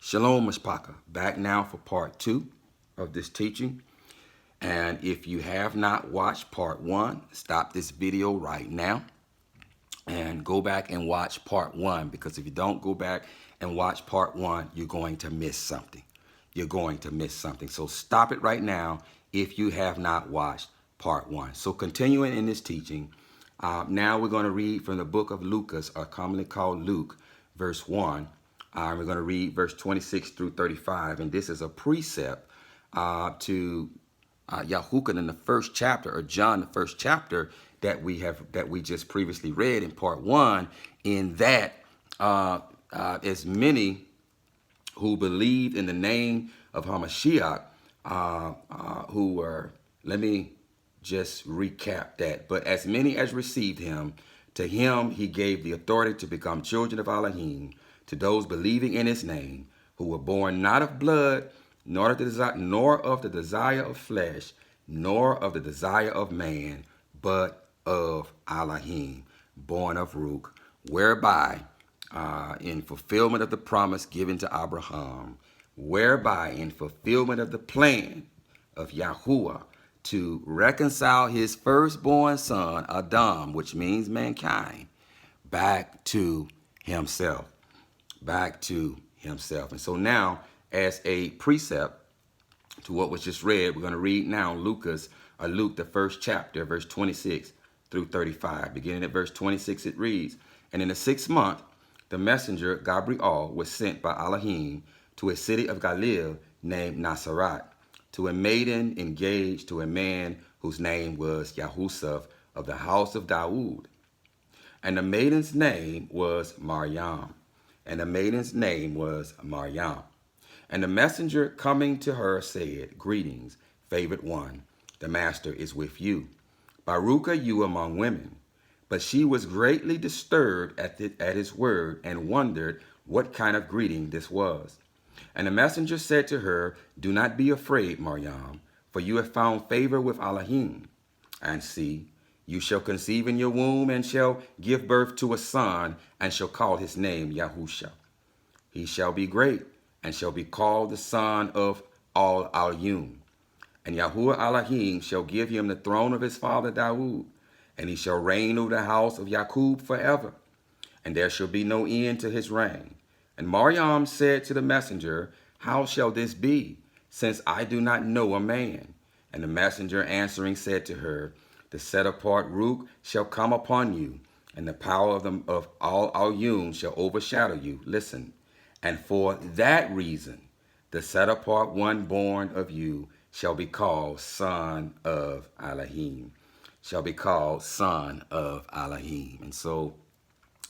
Shalom, Mishpaka. Back now for part 2 of this teaching. And if you have not watched part 1, stop this video right now and go back and watch part 1, because if you don't go back and watch part 1, you're going to miss something. You're going to miss something. So stop it right now if you have not watched part 1. So continuing in this teaching, now we're going to read from the book of Lucas, or commonly called Luke, verse 1. We're going to read verse 26 through 35, and this is a precept to YAHUAH'S in the first chapter, or John, the first chapter that we just previously read in part 1. In that, as many who believed in the name of Hamashiach, who were, let me just recap that. But as many as received him, to him he gave the authority to become children of Elohim, to those believing in his name, who were born not of blood, nor of the desire of flesh, nor of the desire of man, but of Elohim, born of Ruach, whereby in fulfillment of the promise given to Abraham, whereby in fulfillment of the plan of Yahuwah to reconcile his firstborn son, Adam, which means mankind, back to himself. Back to himself. And so now, as a precept to what was just read, we're going to read now Luke, the first chapter, verse 26 through 35. Beginning at verse 26, it reads, "And in the 6th month, the messenger Gabriel was sent by Elohim to a city of Galilee named Nazareth, to a maiden engaged to a man whose name was Yahusuf, of the house of Dawood. And the maiden's name was Maryam. And the maiden's name was Maryam. And the messenger coming to her said, Greetings, favored one, the master is with you. Baruch are you among women. But she was greatly disturbed at his word, and wondered what kind of greeting this was. And the messenger said to her, Do not be afraid, Maryam, for you have found favor with Elohim. And see, you shall conceive in your womb, and shall give birth to a son, and shall call his name Yahusha. He shall be great, and shall be called the son of Al-Alyum. And Yahuwah Elohim shall give him the throne of his father Dawood, and he shall reign over the house of Jacob forever, and there shall be no end to his reign. And Maryam said to the messenger, How shall this be, since I do not know a man? And the messenger answering said to her, The set apart Ruach shall come upon you, and the power of Al-Alyum shall overshadow you. Listen, and for that reason, the set apart one born of you shall be called Son of Elohim. Shall be called Son of Elohim. And so,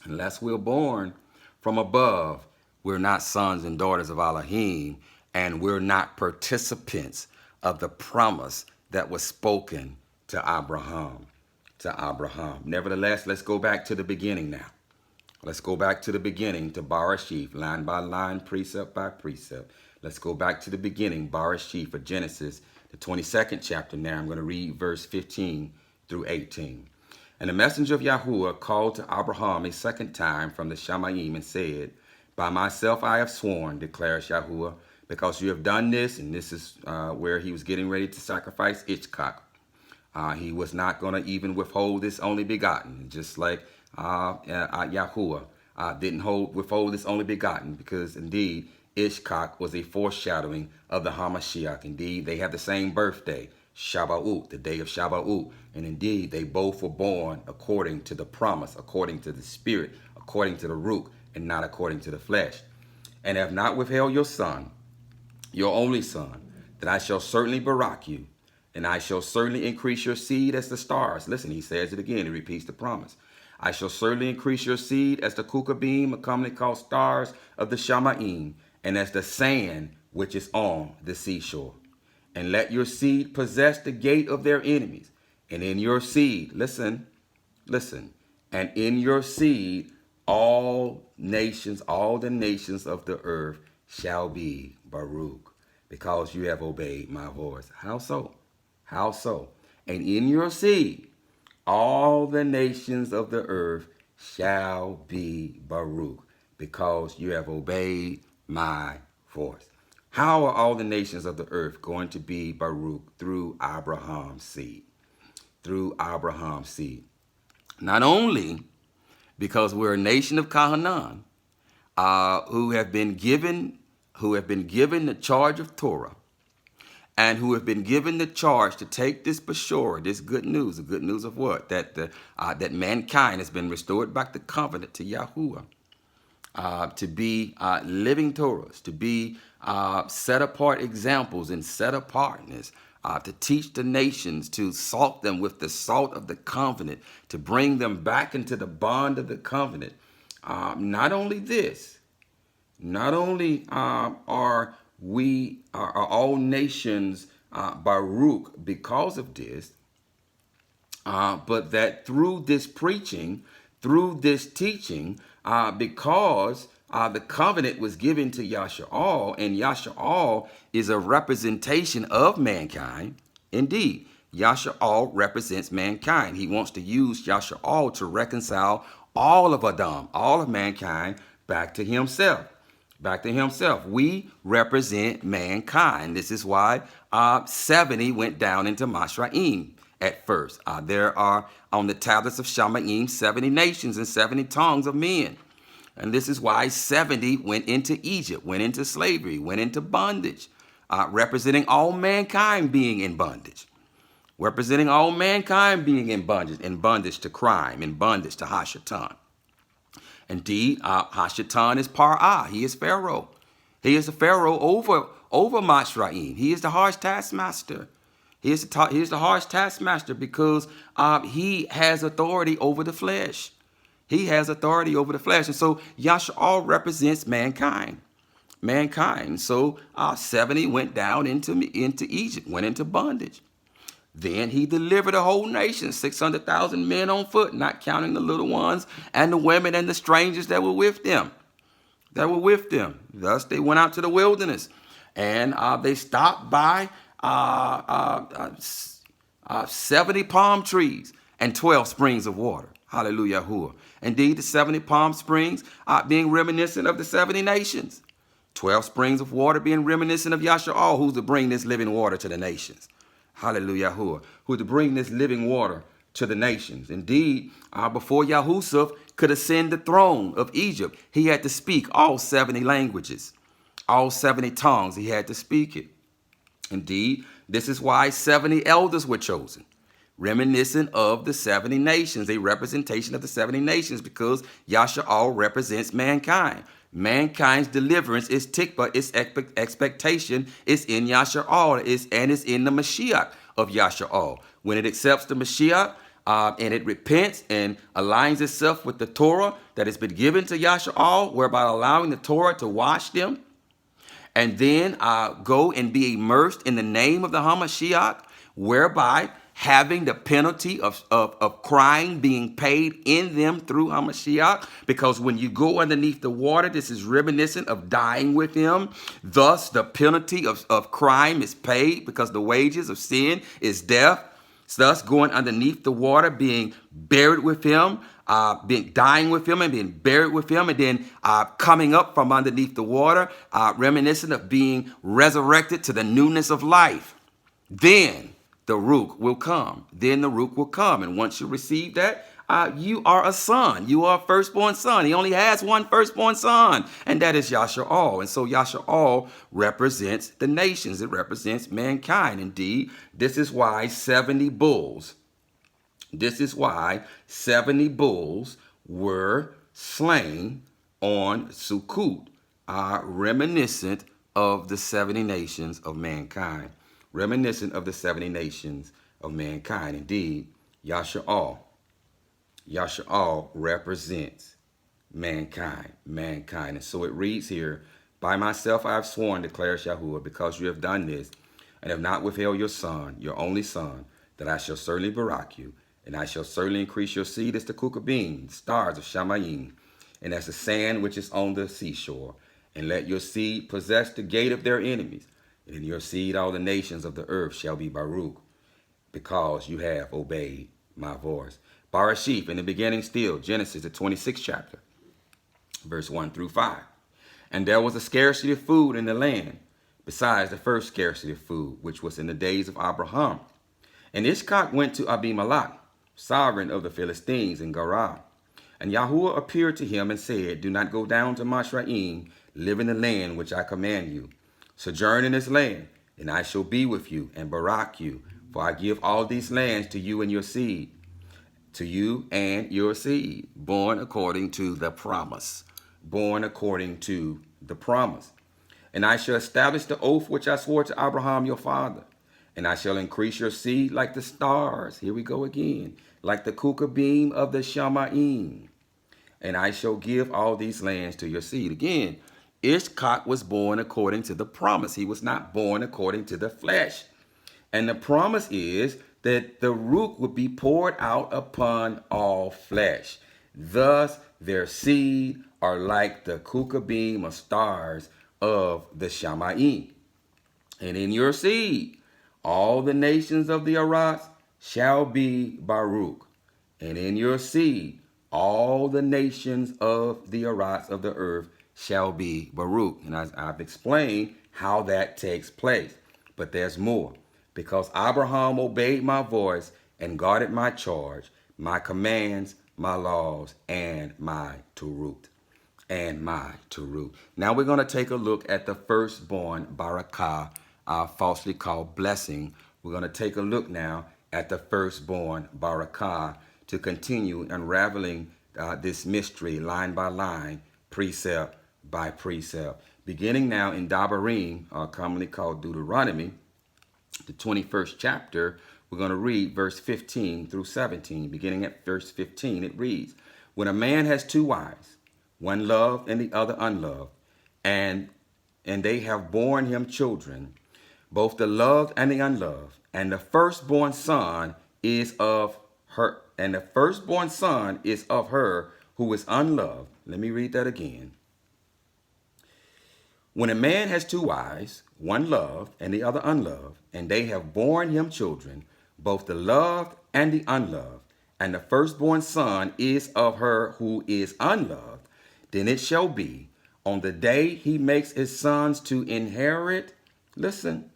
unless we're born from above, we're not sons and daughters of Elohim, and we're not participants of the promise that was spoken to Abraham. Nevertheless, let's go back to the beginning now. Let's go back to the beginning, to Barashif, line by line, precept by precept. Let's go back to the beginning, Barashif, of Genesis, the 22nd chapter. Now I'm going to read verse 15 through 18. And the messenger of Yahuwah called to Abraham a second time from the Shamayim and said, By myself I have sworn, declares Yahuwah, because you have done this, and this is where he was getting ready to sacrifice Ishkak. He was not going to even withhold this only begotten, just like Yahuwah didn't withhold this only begotten, because indeed Ishkak was a foreshadowing of the Hamashiach. Indeed, they have the same birthday, Shavuot, the day of Shavuot. And indeed, they both were born according to the promise, according to the spirit, according to the Ruach, and not according to the flesh. And have not withheld your son, your only son, that I shall certainly barak you, and I shall certainly increase your seed as the stars. Listen, he says it again. He repeats the promise. I shall certainly increase your seed as the kukabim, commonly called stars of the Shamaim, and as the sand which is on the seashore. And let your seed possess the gate of their enemies. And in your seed, listen, and in your seed, all the nations of the earth shall be Baruch, because you have obeyed my voice. How so? How so? And in your seed, all the nations of the earth shall be Baruch, because you have obeyed my voice. How are all the nations of the earth going to be Baruch? Through Abraham's seed. Through Abraham's seed. Not only because we're a nation of Canaan, who have been given the charge of Torah, and who have been given the charge to take this bashor, this good news. The good news of what? That mankind has been restored back to covenant to Yahuwah, to be living Torahs, to be set apart examples and set apartness, to teach the nations, to salt them with the salt of the covenant, to bring them back into the bond of the covenant. Not only this, not only are all nations Baruch because of this, but that through this preaching, through this teaching, because the covenant was given to Yasha'al, and Yasha'al is a representation of mankind. Indeed, Yasha'al represents mankind. He wants to use Yasha'al to reconcile all of Adam, all of mankind, back to himself. Back to himself. We represent mankind. This is why 70 went down into Mashraim at first. There are on the tablets of Shamaim 70 nations and 70 tongues of men. And this is why 70 went into Egypt, went into slavery, went into bondage, representing all mankind being in bondage. Representing all mankind being in bondage to crime, in bondage to Hashatan. Indeed, Hashatan is Par'ah. He is Pharaoh. He is the Pharaoh over Mashraim. He is the harsh taskmaster. He is the harsh taskmaster because he has authority over the flesh. He has authority over the flesh. And so Yasha'al represents mankind. Mankind. So 70 went down into Egypt, went into bondage. Then he delivered a whole nation, 600,000 men on foot, not counting the little ones and the women and the strangers that were with them. Thus they went out to the wilderness, and they stopped by 70 palm trees and 12 springs of water. Hallelujah. Indeed, the 70 palm springs being reminiscent of the 70 nations. 12 springs of water being reminiscent of Yasha'al, who's to bring this living water to the nations. Hallelujah. Who to bring this living water to the nations. Indeed, before Yahusuf could ascend the throne of Egypt, he had to speak all 70 languages, all 70 tongues. He had to speak it. Indeed, this is why 70 elders were chosen, reminiscent of the 70 nations, a representation of the 70 nations, because Yasha'al represents mankind. Mankind's deliverance is tikva, its expectation is in Yasha'al, and is in the Mashiach of Yasha'al. When it accepts the Mashiach and it repents and aligns itself with the Torah that has been given to Yasha'al, whereby allowing the Torah to wash them, and then go and be immersed in the name of the HaMashiach, whereby having the penalty of crime being paid in them through HaMashiach, because when you go underneath the water, this is reminiscent of dying with him. Thus, the penalty of crime is paid, because the wages of sin is death. Thus, going underneath the water, being buried with him, dying with him and being buried with him, and then coming up from underneath the water, reminiscent of being resurrected to the newness of life. Then the Ruach will come. And once you receive that, you are a son. You are a firstborn son. He only has one firstborn son, and that is Yasha'al. And so Yasha'al represents the nations. It represents mankind. Indeed, this is why 70 bulls were slain on Sukkot, reminiscent of the 70 nations of mankind. Reminiscent of the 70 nations of mankind. Indeed, Yasha'al represents mankind. And so it reads here, by myself I have sworn, declares Yahuwah, because you have done this, and have not withheld your son, your only son, that I shall certainly barak you, and I shall certainly increase your seed as the kukabim, stars of Shamayim, and as the sand which is on the seashore, and let your seed possess the gate of their enemies. And in your seed all the nations of the earth shall be Baruch, because you have obeyed my voice. Barashif, in the beginning still, Genesis, the 26th chapter, verse 1 through 5. And there was a scarcity of food in the land, besides the first scarcity of food, which was in the days of Abraham. And Ishak went to Abimelech, sovereign of the Philistines in Gerar. And Yahuwah appeared to him and said, do not go down to Mashraim, live in the land which I command you. Sojourn in this land, and I shall be with you and barak you. For I give all these lands to you and your seed, to you and your seed, born according to the promise. Born according to the promise. And I shall establish the oath which I swore to Abraham your father. And I shall increase your seed like the stars. Here we go again. Like the kukabim of the Shamaim. And I shall give all these lands to your seed. Again, Ishak was born according to the promise. He was not born according to the flesh. And the promise is that the root would be poured out upon all flesh. Thus, their seed are like the kukabim or stars of the Shamaim. And in your seed, all the nations of the Arats shall be Baruch. And in your seed, all the nations of the Arats of the earth shall be Baruch. And I've explained how that takes place. But there's more. Because Abraham obeyed my voice and guarded my charge, my commands, my laws, and my Turut. And my Turut. Now we're going to take a look at the firstborn barakah, falsely called blessing. We're going to take a look now at the firstborn barakah to continue unraveling this mystery line by line, precept by precept. Beginning now in Dabarim, commonly called Deuteronomy, the 21st chapter, we're going to read verse 15 through 17. Beginning at verse 15, it reads, when a man has two wives, one loved and the other unloved, and they have borne him children, both the loved and the unloved, and the firstborn son is of her, and the firstborn son is of her who is unloved. Let me read that again. When a man has two wives, one loved and the other unloved, and they have borne him children, both the loved and the unloved, and the firstborn son is of her who is unloved, then it shall be on the day he makes his sons to inherit, listen,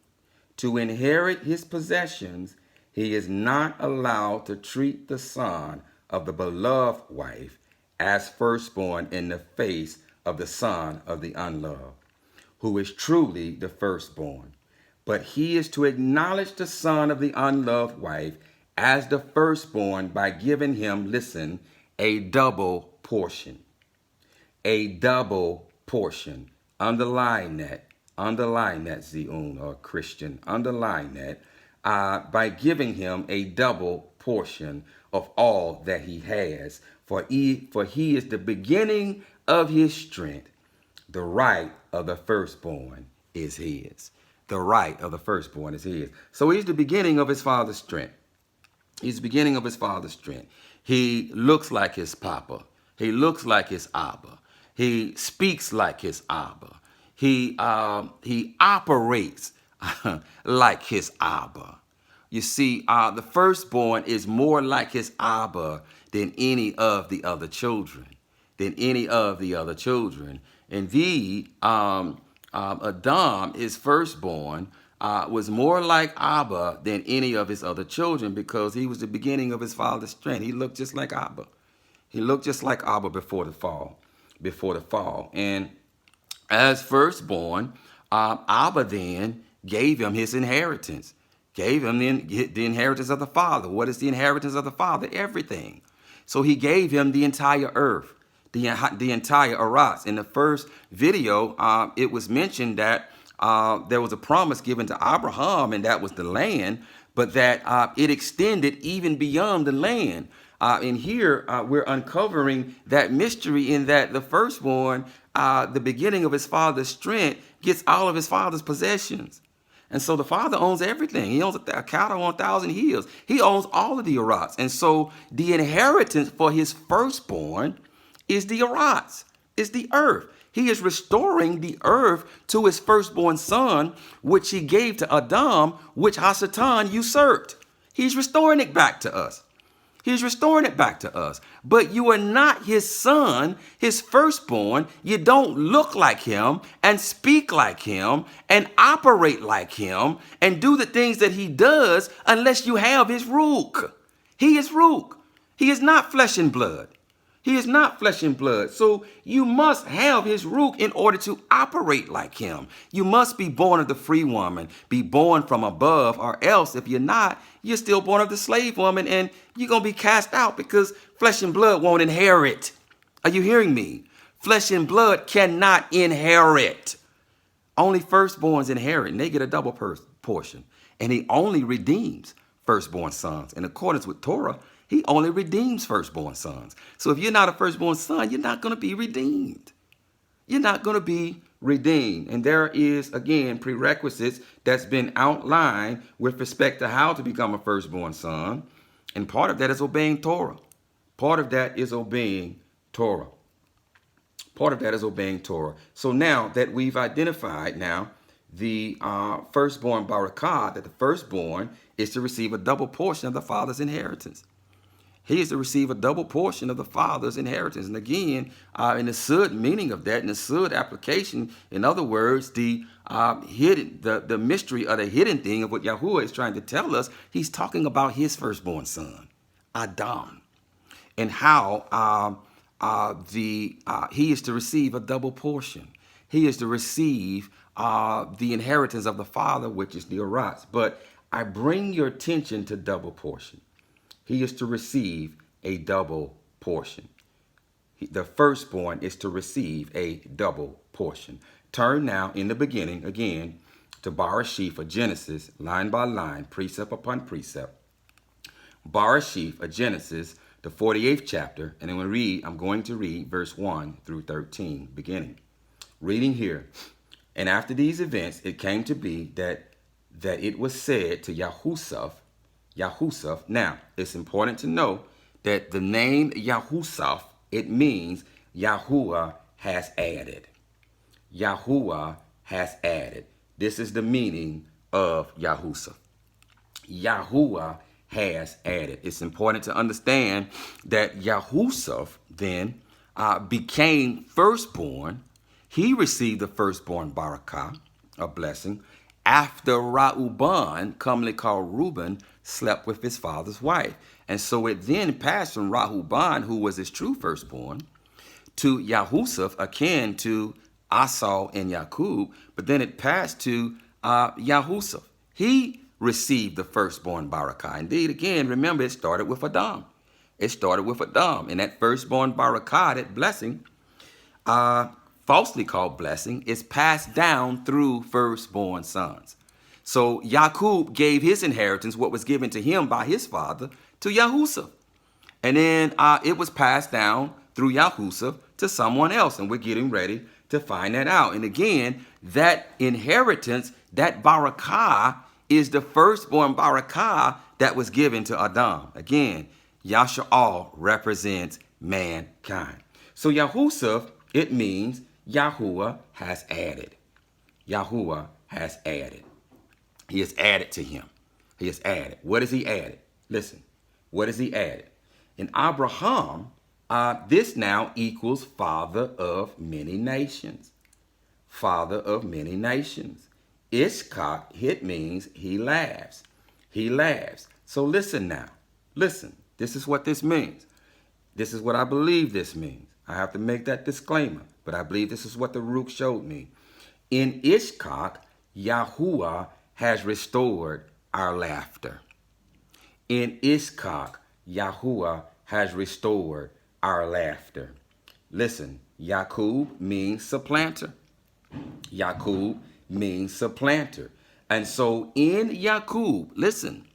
to inherit his possessions, he is not allowed to treat the son of the beloved wife as firstborn in the face of the son of the unloved, who is truly the firstborn. But he is to acknowledge the son of the unloved wife as the firstborn by giving him, listen, a double portion. A double portion. Underline that, Zion, or Christian. Underline that. By giving him a double portion of all that he has. For he is the beginning of his strength. The right of the firstborn is his. The right of the firstborn is his. So he's the beginning of his father's strength. He's the beginning of his father's strength. He looks like his papa. He looks like his Abba. He speaks like his Abba. He operates like his Abba. You see, the firstborn is more like his Abba than any of the other children. Indeed, Adam, his firstborn, was more like Abba than any of his other children because he was the beginning of his father's strength. He looked just like Abba. He looked just like Abba before the fall. And as firstborn, Abba then gave him his inheritance. Gave him the inheritance of the father. What is the inheritance of the father? Everything. So he gave him the entire earth. The entire Arats. In the first video, it was mentioned that there was a promise given to Abraham, and that was the land, but that it extended even beyond the land. And here we're uncovering that mystery in that the firstborn, the beginning of his father's strength, gets all of his father's possessions. And so the father owns everything. He owns a cattle on 1,000 hills. He owns all of the Arats. And so the inheritance for his firstborn is the Arats, is the earth. He is restoring the earth to his firstborn son, which he gave to Adam, which Hasatan usurped. He's restoring it back to us. He's restoring it back to us. But you are not his son, his firstborn. You don't look like him and speak like him and operate like him and do the things that he does unless you have his ruach. He is ruach. He is not flesh and blood. He is not flesh and blood. So you must have his ruach in order to operate like him. You must be born of the free woman, be born from above, or else if you're not, you're still born of the slave woman and you're going to be cast out because flesh and blood won't inherit. Are you hearing me? Flesh and blood cannot inherit. Only firstborns inherit and they get a double portion. And he only redeems firstborn sons. In accordance with Torah, he only redeems firstborn sons. So if you're not a firstborn son, you're not going to be redeemed. You're not going to be redeemed. And there is, again, prerequisites that's been outlined with respect to how to become a firstborn son. And part of that is obeying Torah. Part of that is obeying Torah. Part of that is obeying Torah. So now that we've identified now the firstborn barakah, that the firstborn is to receive a double portion of the father's inheritance. He is to receive a double portion of the father's inheritance. And again, in the sud meaning of that, in the sud application, in other words, the hidden, the mystery of the hidden thing of what Yahuwah is trying to tell us, he's talking about his firstborn son, Adam, and how he is to receive a double portion. He is to receive the inheritance of the father, which is the Yarats. But I bring your attention to double portion. He is to receive a double portion. The firstborn is to receive a double portion. Turn now in the beginning again to Bereshith, a Genesis, line by line, precept upon precept. Bereshith, a Genesis, the 48th chapter, and I'm going to read verse 1 through 13, beginning. Reading here, and after these events, it came to be that it was said to Yahusaph. Now, it's important to know that the name Yahusaph, it means Yahuwah has added. Yahuwah has added. This is the meaning of Yahusaph. Yahuwah has added. It's important to understand that Yahusaph then became firstborn. He received the firstborn barakah, a blessing, after Reuben, commonly called Reuben, slept with his father's wife. And so it then passed from Reuben, who was his true firstborn, to Yahusaph, akin to Esau and Jacob, but then it passed to Yahusaph. He received the firstborn barakah. Indeed, again, remember, it started with Adam. It started with Adam. And that firstborn barakah, that blessing, falsely called blessing, is passed down through firstborn sons. So Jacob gave his inheritance, what was given to him by his father, to Yahusaph. And then it was passed down through Yahusaph to someone else. And we're getting ready to find that out. And again, that inheritance, that barakah, is the firstborn barakah that was given to Adam. Again, Yasha'al represents mankind. So Yahusaph, it means Yahuwah has added. Yahuwah has added. He has added to him. He has added. What has he added? Listen, what has he added? In Abraham, this now equals father of many nations. Father of many nations. Ishkak, it means he laughs. He laughs. So listen now. Listen, this is what this means. This is what I believe this means. I have to make that disclaimer, but I believe this is what the Ruach showed me. In Ishkak, Yahuwah has restored our laughter. In Ishkak, Yahuwah has restored our laughter. Listen, Yakub means supplanter. Yakub means supplanter. And so in Yakub, listen,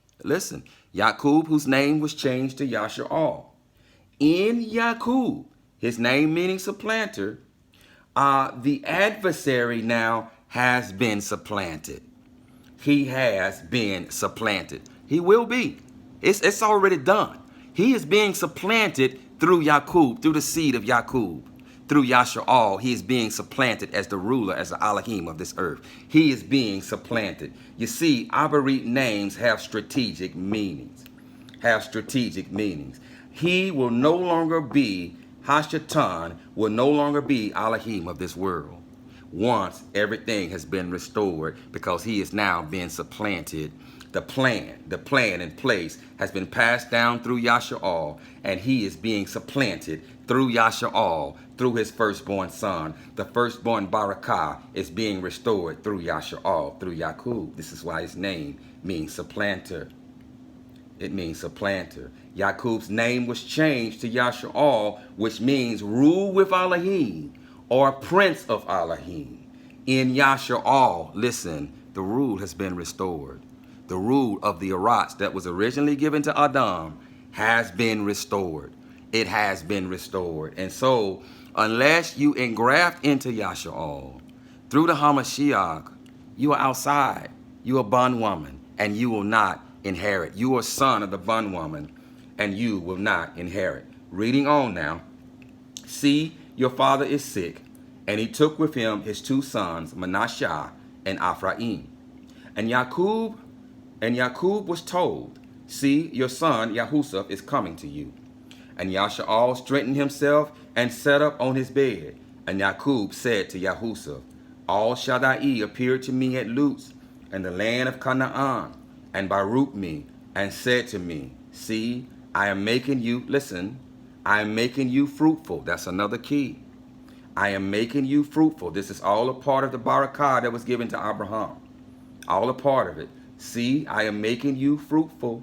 Yakub, whose name was changed to Yasha'al. In Yakub, his name meaning supplanter, the adversary now has been supplanted. He has been supplanted. He will be. It's already done. He is being supplanted through Yakub, through the seed of Yakub. Through Yasha'al, he is being supplanted as the ruler, as the Elohim of this earth. He is being supplanted. You see, Abarit names have strategic meanings. have strategic meanings. He will no longer be, Hashatan will no longer be Elohim of this world. Once everything has been restored, because he is now being supplanted. The plan in place has been passed down through Yasha'al, and he is being supplanted through Yasha'al, through his firstborn son. The firstborn Barakah is being restored through Yasha'al, through Yaqub. This is why his name means supplanter. It means supplanter. Yaqub's name was changed to Yasha'al, which means rule with Elohim, or prince of Elohim. In Yasha'al, listen, the rule has been restored. The rule of the Arats that was originally given to Adam has been restored. It has been restored. And so, unless you engraft into Yasha'al, through the Hamashiach, you are outside. You are a bondwoman, and you will not inherit. You are son of the bondwoman, and you will not inherit. Reading on now. See, your father is sick, and he took with him his two sons, Manasseh and Ephraim. And Yaqub was told, see, your son Yahusuf is coming to you. And Yasha'al straightened himself and sat up on his bed. And Yaqub said to Yahusuf, Al Shaddai appeared to me at Luz, in the land of Canaan, and Baruch me, and said to me, see, I am making you, listen, I am making you fruitful. That's another key. I am making you fruitful. This is all a part of the barakah that was given to Abraham. All a part of it. See, I am making you fruitful,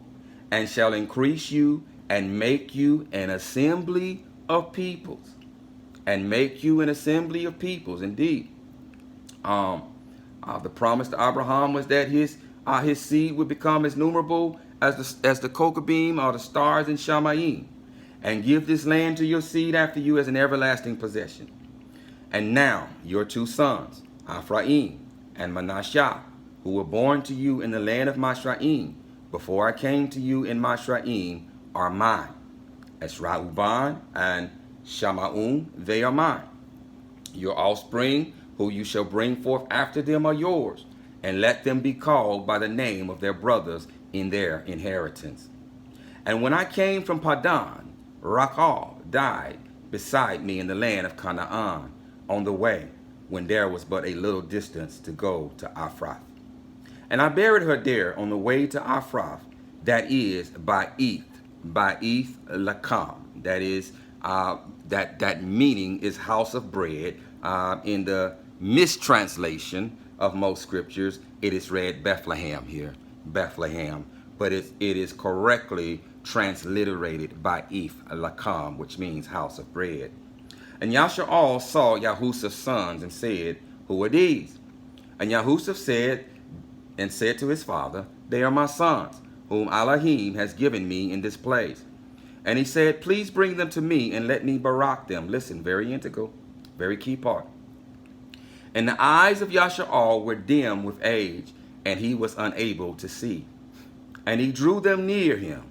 and shall increase you, and make you an assembly of peoples. And make you an assembly of peoples. Indeed. The promise to Abraham was that his seed would become as numerable as the Kokabim or the stars in Shamayim, and give this land to your seed after you as an everlasting possession. And now your two sons, Ephraim and Manasseh, who were born to you in the land of Mashraim, before I came to you in Mashraim, are mine. Esrauban and Shamaun, they are mine. Your offspring, who you shall bring forth after them, are yours, and let them be called by the name of their brothers in their inheritance. And when I came from Padan, Rachel died beside me in the land of Canaan, on the way, when there was but a little distance to go to Ephrath. And I buried her there on the way to Ephrath, that is by Eth Lakam. That is, that meaning is house of bread. In the mistranslation of most scriptures, it is read Bethlehem here, Bethlehem. But it is correctly transliterated by Eth Lakam, which means house of bread. And Yasha'al saw Yahusuf's sons and said, who are these? And Yahusuf said to his father, they are my sons, whom Elohim has given me in this place. And he said, please bring them to me and let me barak them. Listen, very integral, very key part. And the eyes of Yasha'al were dim with age, and he was unable to see. And he drew them near him,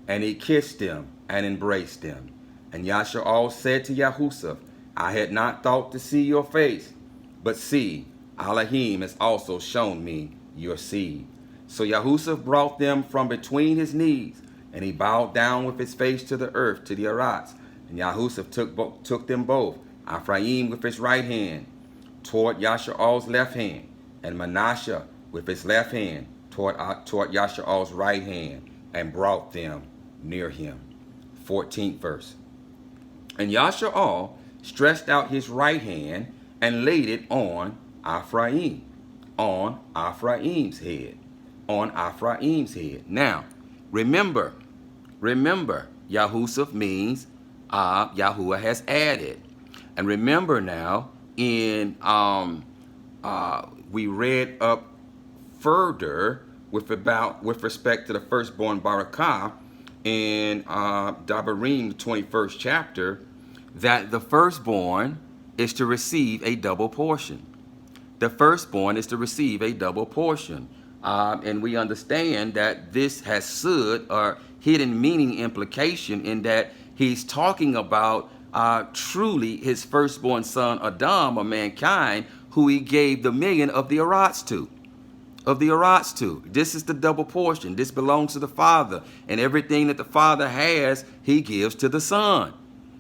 and he kissed them and embraced them. And Yasha'al said to Yahusuf, I had not thought to see your face, but see, Elohim has also shown me your seed. So Yahusuf brought them from between his knees, and he bowed down with his face to the earth, to the Arats. And Yahusuf took them both, Ephraim with his right hand, toward Yasha'al's left hand, and Manasseh with his left hand, toward Yasha'al's right hand, and brought them near him. 14th verse. And Yasha'al stretched out his right hand and laid it on Ephraim's head. On Ephraim's head. Now, remember, Yahusuf means Yahuwah has added. And remember now, in we read up further with respect to the firstborn Barakah in Dabarim, the 21st chapter, that the firstborn is to receive a double portion. The firstborn is to receive a double portion. And we understand that this has sud or hidden meaning implication in that he's talking about truly his firstborn son Adam, or mankind, who he gave the million of the Arats to. of the YAHUAH'S to. This is the double portion. This belongs to the Father. And everything that the Father has, he gives to the Son.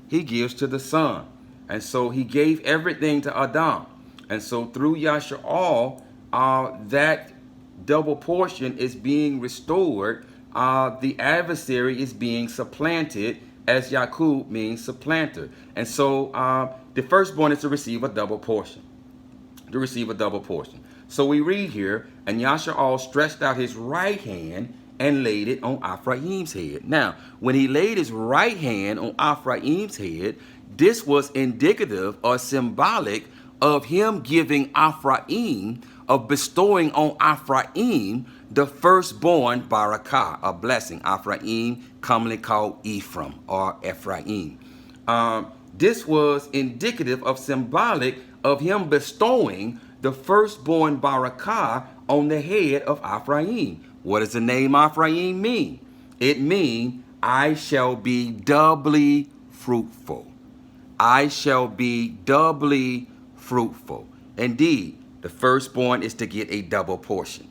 He gives to the Son. And so he gave everything to Adam. And so through YAHUAH, that double portion is being restored. The adversary is being supplanted, as Yakub means supplanter. And so the firstborn is to receive a double portion. To receive a double portion. So we read here, and YAHUAH stretched out his right hand and laid it on Ephraim's head. Now, when he laid his right hand on Ephraim's head, this was indicative or symbolic of him giving Ephraim, of bestowing on Ephraim the firstborn barakah, a blessing. Ephraim, commonly called Ephraim or Ephraim. This was indicative of symbolic of him bestowing the firstborn barakah on the head of Ephraim. What does the name Ephraim mean? It means, I shall be doubly fruitful. I shall be doubly fruitful. Indeed, the firstborn is to get a double portion.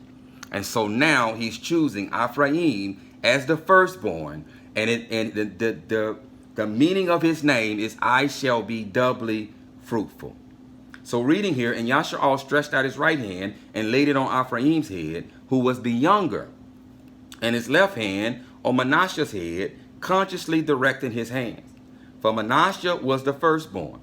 And so now he's choosing Ephraim as the firstborn. And the meaning of his name is, I shall be doubly fruitful. So reading here, and YAHUAH stretched out his right hand and laid it on Ephraim's head, who was the younger, and his left hand on Manasseh's head, consciously directing his hands. For Manasseh was the firstborn.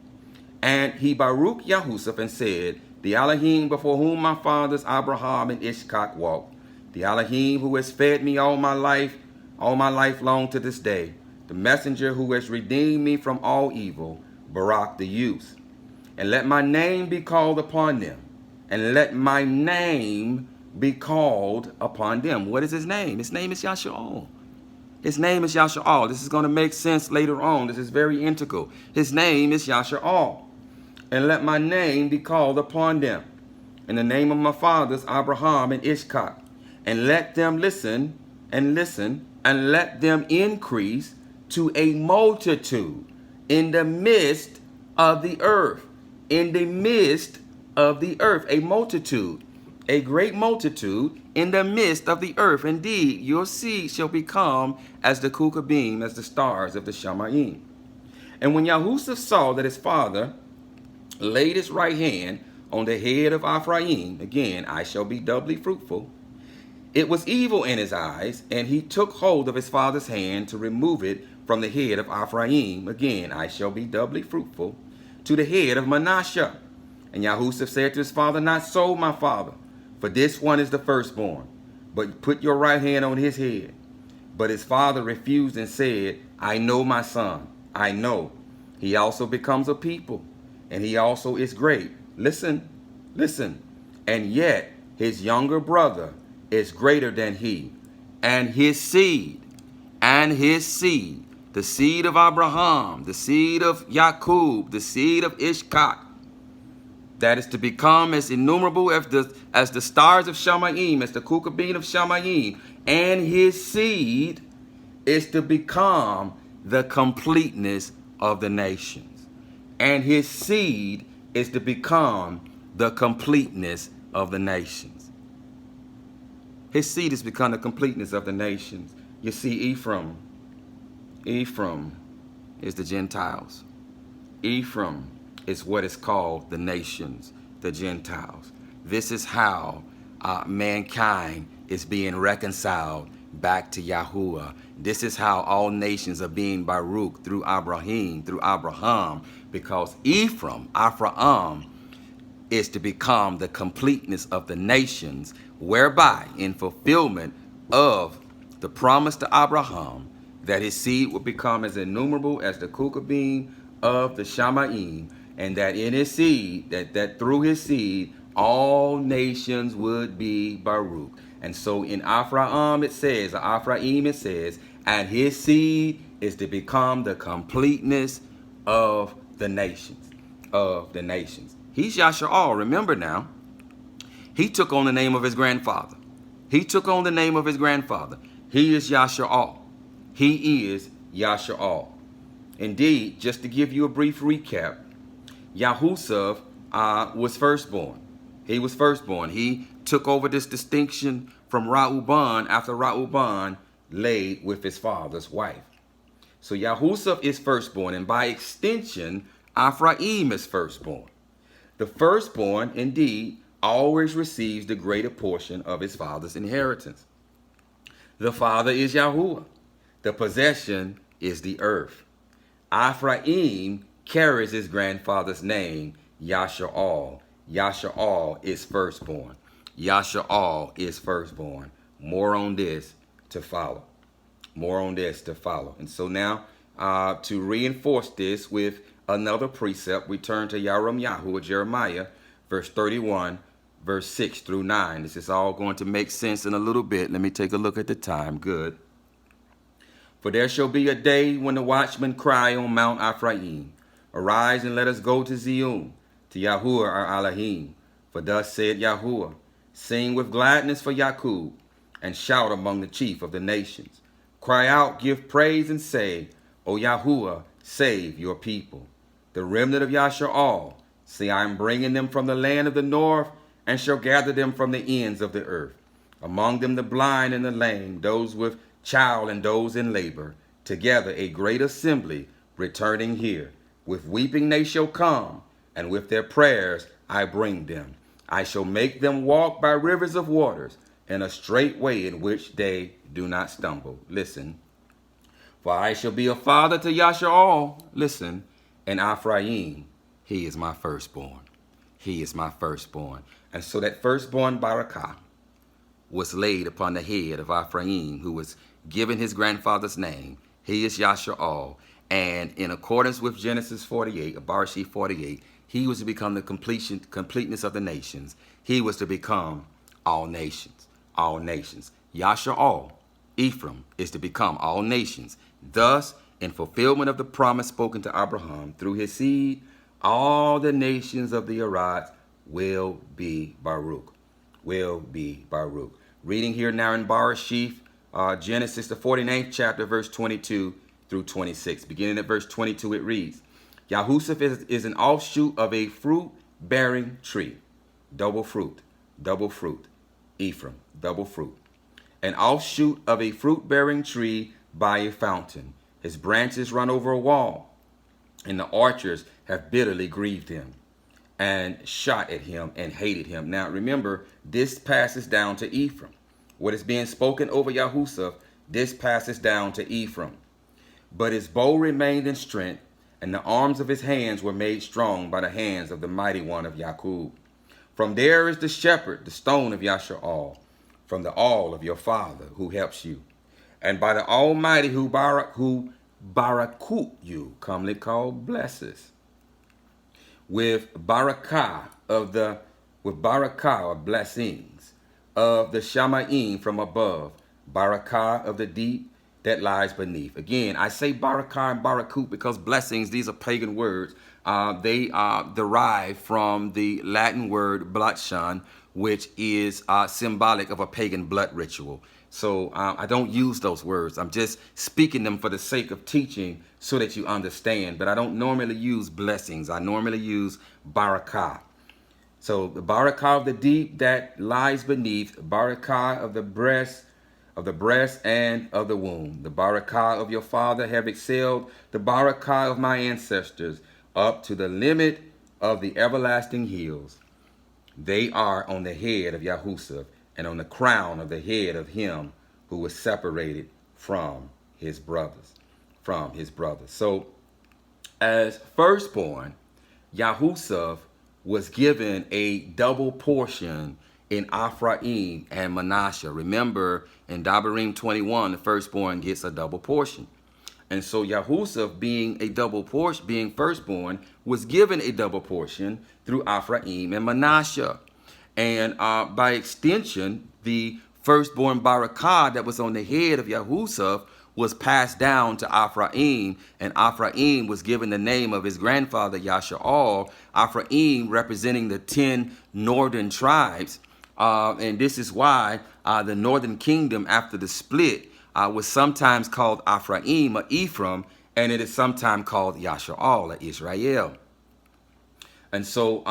And he Baruch Yahusaph and said, the Elohim before whom my fathers Abraham and Ishak walked, the Elohim who has fed me all my life long to this day, the messenger who has redeemed me from all evil, Barak the youth. And let my name be called upon them. And let my name be called upon them. What is his name? His name is YAHUAH. His name is YAHUAH. This is going to make sense later on. This is very integral. His name is YAHUAH. And let my name be called upon them. In the name of my fathers, Abraham and Ishak. And let them listen, and let them increase to a multitude in the midst of the earth. In the midst of the earth, a multitude, a great multitude in the midst of the earth. Indeed, your seed shall become as the Kukabim, as the stars of the Shamayim. And when Yahusaph saw that his father laid his right hand on the head of Ephraim, again, I shall be doubly fruitful, it was evil in his eyes, and he took hold of his father's hand to remove it from the head of Ephraim, again, I shall be doubly fruitful, to the head of Manasseh. And Yahusaph said to his father, not so, my father, for this one is the firstborn, but put your right hand on his head. But his father refused and said, I know, my son, I know. He also becomes a people, and he also is great. Listen, listen. And yet his younger brother is greater than he, and his seed, the seed of Abraham, the seed of Yakub, the seed of Ishak, that is to become as innumerable as the stars of Shamayim, as the Kukabim of Shamayim, and his seed is to become the completeness of the nations. And his seed is to become the completeness of the nations. His seed has become the completeness of the nations. You see, Ephraim is the Gentiles. Ephraim is what is called the nations, the Gentiles. This is how mankind is being reconciled back to Yahuwah. This is how all nations are being Baruch through Abraham, because Ephraim is to become the completeness of the nations, whereby in fulfillment of the promise to Abraham that his seed would become as innumerable as the Kukabim of the Shamayim, and that in his seed, that through his seed, all nations would be Baruch. And so in Ephraim it says, and his seed is to become the completeness of the nations, He's YAHUAH. Remember now, he took on the name of his grandfather. He is YAHUAH. He is YAHUAH. Indeed, just to give you a brief recap, Yahusaph was firstborn. He was firstborn. He took over this distinction from Reuben after Reuben laid with his father's wife. So Yahusuf is firstborn, and by extension, Ephraim is firstborn. The firstborn, indeed, always receives the greater portion of his father's inheritance. The father is Yahuwah. The possession is the earth. Ephraim carries his grandfather's name, Yasha'al. Yasha'al is firstborn. Yasha'al is firstborn. More on this to follow. More on this to follow. And so now, to reinforce this with another precept, we turn to Yahuwah, Jeremiah, verse 31, verse 6 through 9. This is all going to make sense in a little bit. Let me take a look at the time. Good. For there shall be a day when the watchmen cry on Mount Ephraim, arise and let us go to Zion, to Yahuwah our Elohim. For thus said Yahuwah, sing with gladness for Yaqub, and shout among the chief of the nations. Cry out, give praise, and say, O Yahuwah, save your people. The remnant of Yasha'al, see, I am bringing them from the land of the north, and shall gather them from the ends of the earth. Among them the blind and the lame, those with child and those in labor, together a great assembly returning here. With weeping they shall come, and with their prayers I bring them. I shall make them walk by rivers of waters, in a straight way in which they do not stumble. Listen. For I shall be a father to Yasha'al. Listen. And Ephraim, he is my firstborn. He is my firstborn. And so that firstborn barakah was laid upon the head of Ephraim, who was given his grandfather's name. He is Yasha'al. And in accordance with Genesis 48, Bereshit 48, he was to become the completeness of the nations. He was to become all nations. All nations. Yasha'al, Ephraim, is to become all nations. Thus, in fulfillment of the promise spoken to Abraham, through his seed, all the nations of the Arad will be Baruch. Will be Baruch. Reading here now in Bereshit, Genesis, the 49th chapter, verse 22 through 26. Beginning at verse 22, it reads, Yahusuf is an offshoot of a fruit-bearing tree. Double fruit. Ephraim, double fruit. An offshoot of a fruit-bearing tree by a fountain. His branches run over a wall, and the archers have bitterly grieved him and shot at him and hated him. Now remember, this passes down to Ephraim. What is being spoken over Yahusuf, this passes down to Ephraim. But his bow remained in strength, and the arms of his hands were made strong by the hands of the mighty one of Yaqub. From there is the shepherd, the stone of Yasha'al, from the all of your father who helps you. And by the Almighty who barakut you, commonly called blesses, with barakah of blessings, of the Shamaim from above, barakah of the deep that lies beneath. Again, I say barakah and barakut because blessings, these are pagan words. They derive from the Latin word blutshon, which is symbolic of a pagan blood ritual. So I don't use those words. I'm just speaking them for the sake of teaching so that you understand. But I don't normally use blessings. I normally use barakah. So the barakah of the deep that lies beneath, barakah of the breast and of the womb. The barakah of your father have excelled the barakah of my ancestors up to the limit of the everlasting hills. They are on the head of Yahusuf and on the crown of the head of him who was separated from his brothers. So as firstborn, Yahusuf was given a double portion in Ephraim and Manasseh. Remember, in Devarim 21, the firstborn gets a double portion. And so Yahusuf, being firstborn, was given a double portion through Ephraim and Manasseh. And by extension, the firstborn barakah that was on the head of Yahusuf was passed down to Ephraim, and Ephraim was given the name of his grandfather Yasha'al, Ephraim representing the 10 northern tribes. And this is why the northern kingdom after the split was sometimes called Ephraim or Ephraim, and it is sometimes called Yasha'al or Israel. And so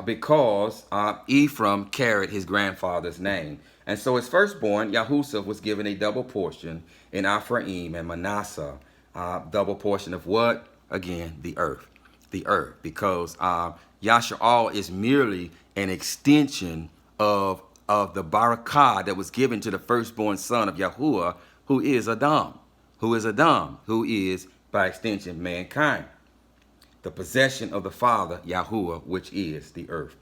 because Ephraim carried his grandfather's name. And so his firstborn, Yahusha, was given a double portion in Ephraim, and Manasseh, double portion of what? Again, the earth. The earth. Because Yasha'al is merely an extension of the barakah that was given to the firstborn son of Yahuwah, who is Adam. Who is Adam? Who is, by extension, mankind. The possession of the Father, Yahuwah, which is the earth.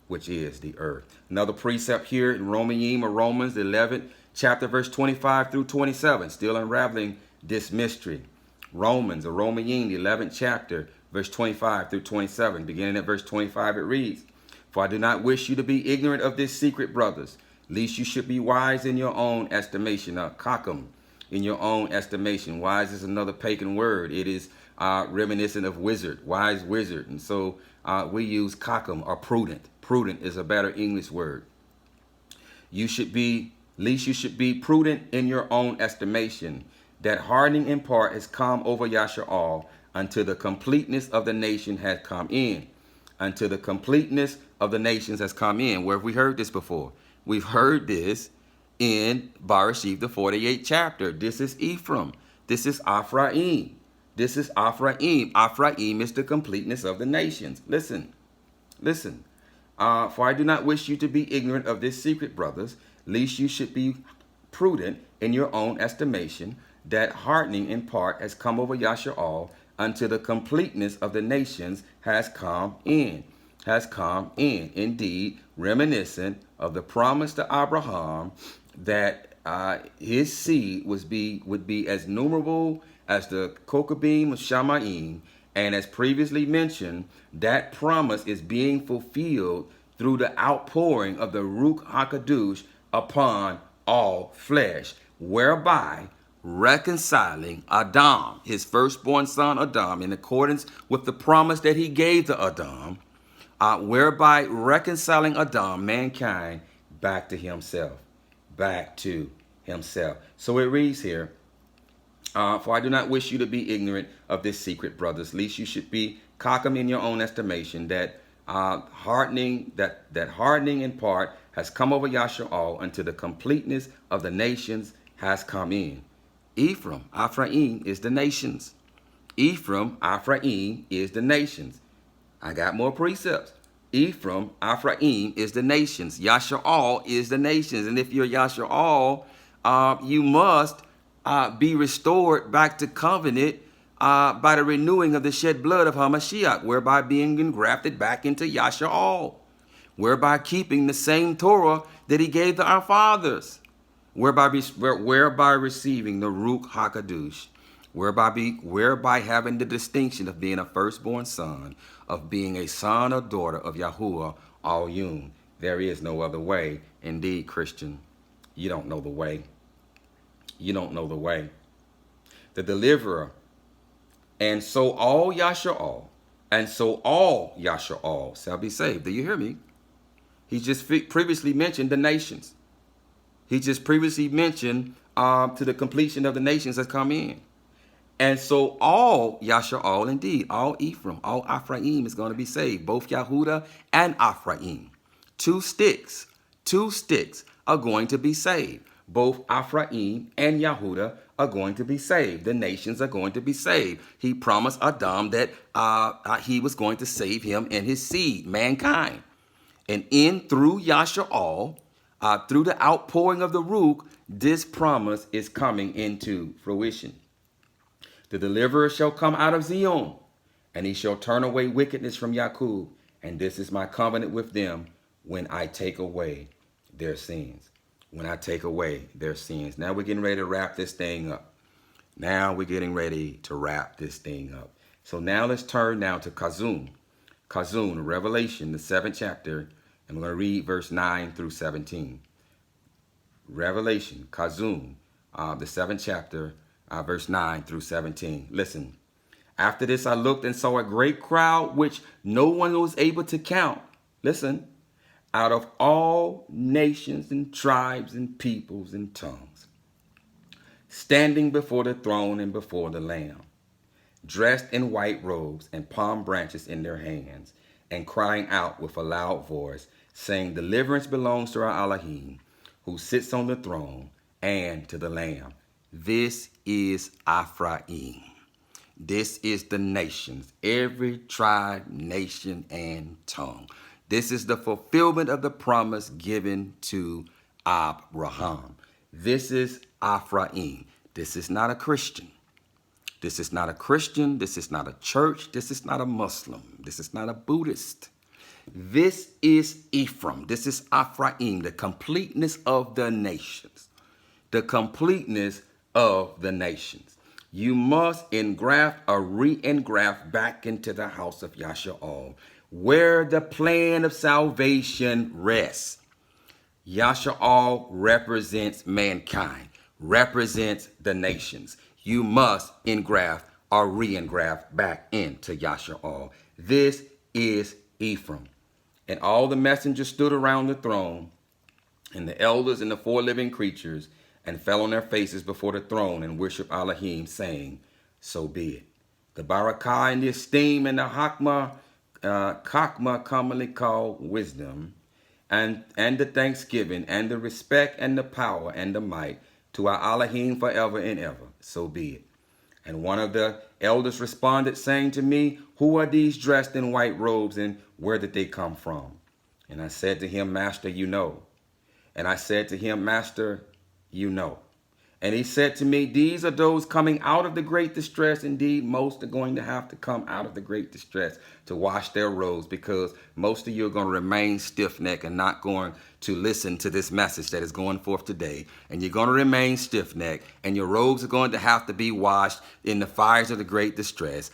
Which is the earth. Another precept here in Romans, the 11th chapter, verse 25 through 27. Still unraveling this mystery. Romans, the 11th chapter, verse 25 through 27. Beginning at verse 25, it reads, "For I do not wish you to be ignorant of this secret, brothers, lest you should be wise in your own estimation." Kakum, in your own estimation. Wise is another pagan word. It is reminiscent of wizard, wise wizard. And so we use kakum, or prudent. Prudent is a better English word. Lest you should be prudent in your own estimation, that hardening in part has come over Yasha'al, until the completeness of the nation has come in. Until the completeness of the nations has come in. Where have we heard this before? We've heard this in Barashib, the 48th chapter. This is Ephraim. This is Ephraim. This is Ephraim. Ephraim is the completeness of the nations. Listen. Listen. For I do not wish you to be ignorant of this secret, brothers, lest you should be prudent in your own estimation, that hardening in part has come over Yasha'al, until the completeness of the nations has come in. Has come in. Indeed, reminiscent of the promise to Abraham that his seed would be as numerable as the Kokabim of Shamayim. And as previously mentioned, that promise is being fulfilled through the outpouring of the Ruach HaKadosh upon all flesh, whereby reconciling Adam, his firstborn son Adam, in accordance with the promise that he gave to Adam, whereby reconciling Adam, mankind, back to himself. Back to himself. So it reads here, for I do not wish you to be ignorant of this secret, brothers, lest you should be cockam in your own estimation, that hardening in part has come over Yasha'al, until the completeness of the nations has come in. Ephraim is the nations. Ephraim is the nations. I got more precepts. Ephraim is the nations. Yasha'al is the nations. And if you're Yasha'al, you must be restored back to covenant by the renewing of the shed blood of HaMashiach, whereby being engrafted back into Yasha'al, whereby keeping the same Torah that he gave to our fathers, whereby receiving the Ruach HaKadosh, whereby having the distinction of being a firstborn son, of being a son or daughter of Yahuwah Al-Yun. There is no other way. Indeed, Christian, you don't know the way. You don't know the way. The deliverer, and so all Yasha'al, shall be saved. Do you hear me? He just previously mentioned the nations. He just previously mentioned to the completion of the nations has come in. And so all Yasha'al, indeed, all Ephraim, all Ephraim is going to be saved. Both Yahudah and Ephraim. Two sticks are going to be saved. Both Ephraim and Yahudah are going to be saved. The nations are going to be saved. He promised Adam that he was going to save him and his seed, mankind. And through Yasha'al, through the outpouring of the Ruach, this promise is coming into fruition. The deliverer shall come out of Zion, and he shall turn away wickedness from Yaqub. And this is my covenant with them when I take away their sins. When I take away their sins. Now we're getting ready to wrap this thing up. So now let's turn now to Kazum. Kazum, Revelation, the 7th chapter. And we're going to read verse 9 through 17. Revelation, Kazum, the 7th chapter, verse 9 through 17. Listen. After this I looked and saw a great crowd which no one was able to count. Listen. Out of all nations and tribes and peoples and tongues, standing before the throne and before the Lamb, dressed in white robes and palm branches in their hands, and crying out with a loud voice, saying, deliverance belongs to our Elohim, who sits on the throne, and to the Lamb. This is Ephraim. This is the nations, every tribe, nation, and tongue. This is the fulfillment of the promise given to Abraham. This is Ephraim. This is not a Christian. This is not a Christian. This is not a church. This is not a Muslim. This is not a Buddhist. This is Ephraim. This is Ephraim, the completeness of the nations. The completeness of the nations. You must engraft or re-engraft back into the house of YAHUAH, where the plan of salvation rests. YAHUAH represents mankind, represents the nations. You must engraft or re-engraft back into YAHUAH. This is Ephraim. And all the messengers stood around the throne, and the elders and the four living creatures, and fell on their faces before the throne and worshiped Elohim, saying, so be it. The barakah and the esteem and the chakma commonly called wisdom, and the thanksgiving and the respect and the power and the might to our Elohim forever and ever. So be it. And one of the elders responded, saying to me, who are these dressed in white robes, and where did they come from? And I said to him, Master, you know. And I said to him, Master, you know. And he said to me, these are those coming out of the great distress. Indeed, most are going to have to come out of the great distress to wash their robes, because most of you are going to remain stiff-necked and not going to listen to this message that is going forth today. And you're going to remain stiff-necked, and your robes are going to have to be washed in the fires of the great distress.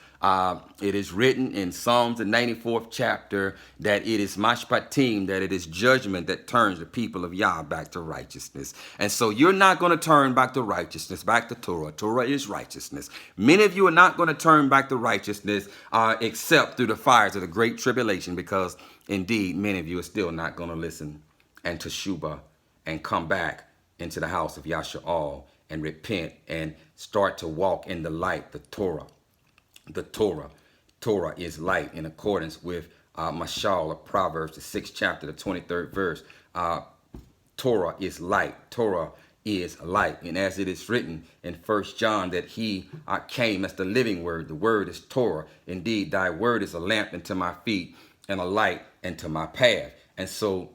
It is written in Psalms, the 94th chapter, that it is mashpatim, that it is judgment that turns the people of Yah back to righteousness. And so you're not going to turn back to righteousness, back to Torah. Torah is righteousness. Many of you are not going to turn back to righteousness except through the fires of the great tribulation, because indeed many of you are still not going to listen and teshuvah and come back into the house of YAHUAH and repent and start to walk in the light, the Torah. The Torah is light, in accordance with Mashal of Proverbs, the 6th chapter, the 23rd verse. Torah is light. Torah is light. And as it is written in 1 John, that he came as the living word. The word is Torah. Indeed, thy word is a lamp unto my feet and a light unto my path. And so,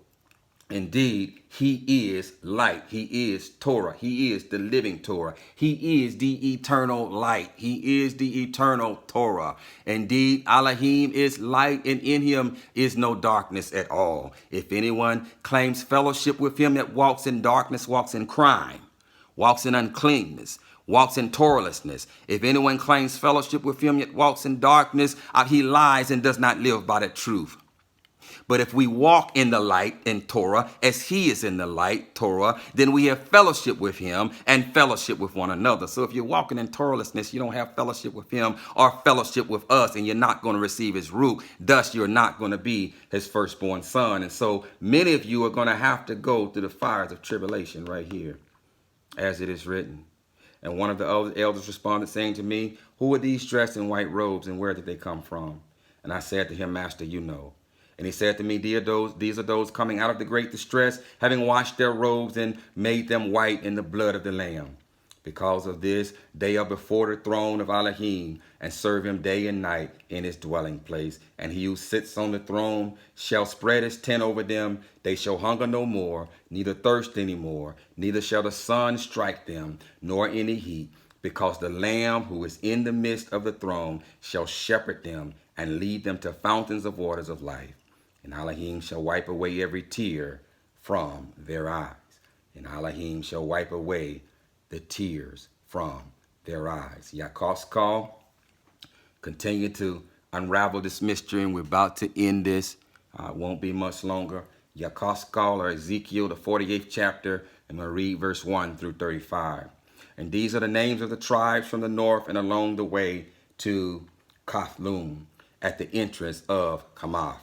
indeed, he is light. He is Torah. He is the living Torah. He is the eternal light. He is the eternal Torah. Indeed, Elohim is light, and in him is no darkness at all. If anyone claims fellowship with him that walks in darkness, walks in crime, walks in uncleanness, walks in Torahlessness. If anyone claims fellowship with him that walks in darkness, he lies and does not live by the truth. But if we walk in the light, in Torah, as he is in the light, Torah, then we have fellowship with him and fellowship with one another. So if you're walking in Torahlessness, you don't have fellowship with him or fellowship with us, and you're not going to receive his root. Thus, you're not going to be his firstborn son. And so many of you are going to have to go through the fires of tribulation right here, as it is written. And one of the elders responded, saying to me, who are these dressed in white robes, and where did they come from? And I said to him, Master, you know. And he said to me, these are those coming out of the great distress, having washed their robes and made them white in the blood of the Lamb. Because of this, they are before the throne of Elohim, and serve him day and night in his dwelling place. And he who sits on the throne shall spread his tent over them. They shall hunger no more, neither thirst any more, neither shall the sun strike them, nor any heat. Because the Lamb who is in the midst of the throne shall shepherd them and lead them to fountains of waters of life. And Elohim shall wipe away every tear from their eyes. And Elohim shall wipe away the tears from their eyes. YAHUAH'S continue to unravel this mystery, and we're about to end this. It won't be much longer. YAHUAH'S or Ezekiel, the 48th chapter, I'm going to read verse 1 through 35. And these are the names of the tribes from the north and along the way to Kathlum, at the entrance of Kamath,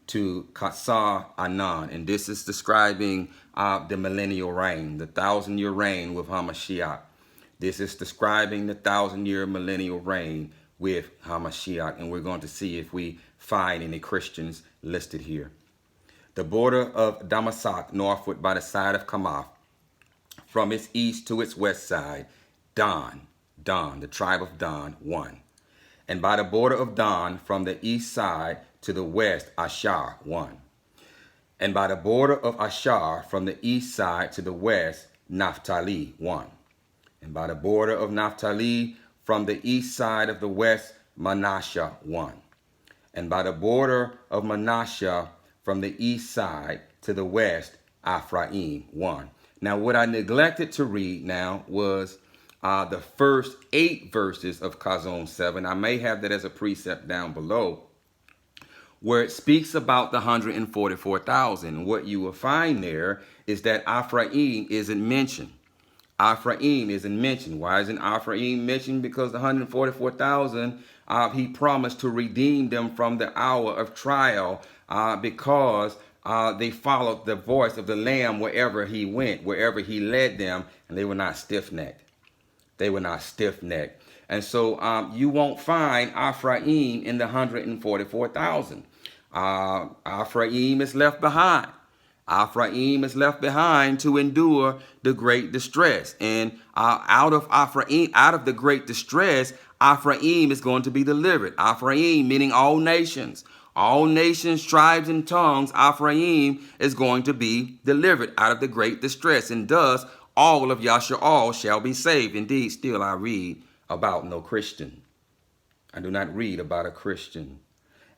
to Katsar Anan. And this is describing the millennial reign, the 1,000-year reign with Hamashiach. This is describing the 1,000-year millennial reign with Hamashiach. And we're going to see if we find any Christians listed here. The border of Damasak, northward by the side of Kamath, from its east to its west side, Dan, the tribe of Dan, 1. And by the border of Dan, from the east side to the west, Asher, 1. And by the border of Asher, from the east side to the west, Naphtali, 1. And by the border of Naphtali, from the east side of the west, Manasseh, 1. And by the border of Manasseh, from the east side to the west, Ephraim, 1. Now, what I neglected to read now was the first 8 verses of Chazon 7. I may have that as a precept down below, where it speaks about the 144,000. What you will find there is that Ephraim isn't mentioned. Ephraim isn't mentioned. Why isn't Ephraim mentioned? Because the 144,000, he promised to redeem them from the hour of trial, because they followed the voice of the Lamb wherever he went, wherever he led them, and they were not stiff-necked. They were not stiff-necked. And so you won't find Ephraim in the 144,000. Ephraim is left behind. Ephraim is left behind to endure the great distress. And out of Ephraim, out of the great distress, Ephraim is going to be delivered. Ephraim, meaning all nations, tribes, and tongues, Ephraim is going to be delivered out of the great distress. And thus, all of YAHUAH'S shall be saved. Indeed, still I read about no Christian. I do not read about a Christian.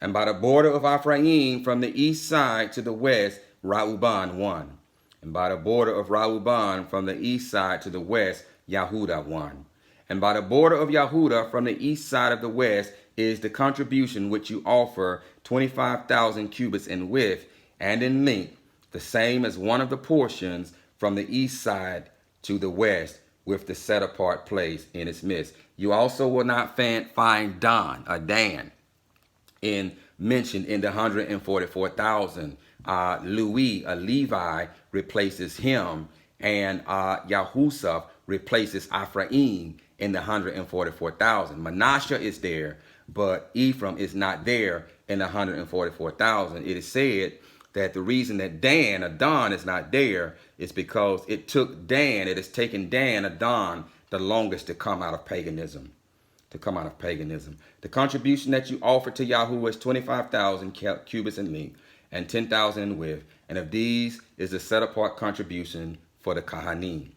And by the border of Ephraim, from the east side to the west, Reuben, 1. And by the border of Reuben, from the east side to the west, Yehudah, 1. And by the border of Yehudah, from the east side of the west, is the contribution which you offer, 25,000 cubits in width and in length, the same as one of the portions from the east side to the west, with the set apart place in its midst. You also will not find Dan mentioned in the 144,000. Levi replaces him, and Yahusaph replaces Ephraim in the 144,000. Manasseh is there, but Ephraim is not there in the 144,000. It is said that the reason that Dan is not there is because it took Dan, it has taken Dan, the longest to come out of paganism. The contribution that you offer to Yahuwah is 25,000 cubits in length and 10,000 in width. And of these is the set apart contribution for the Kahanim.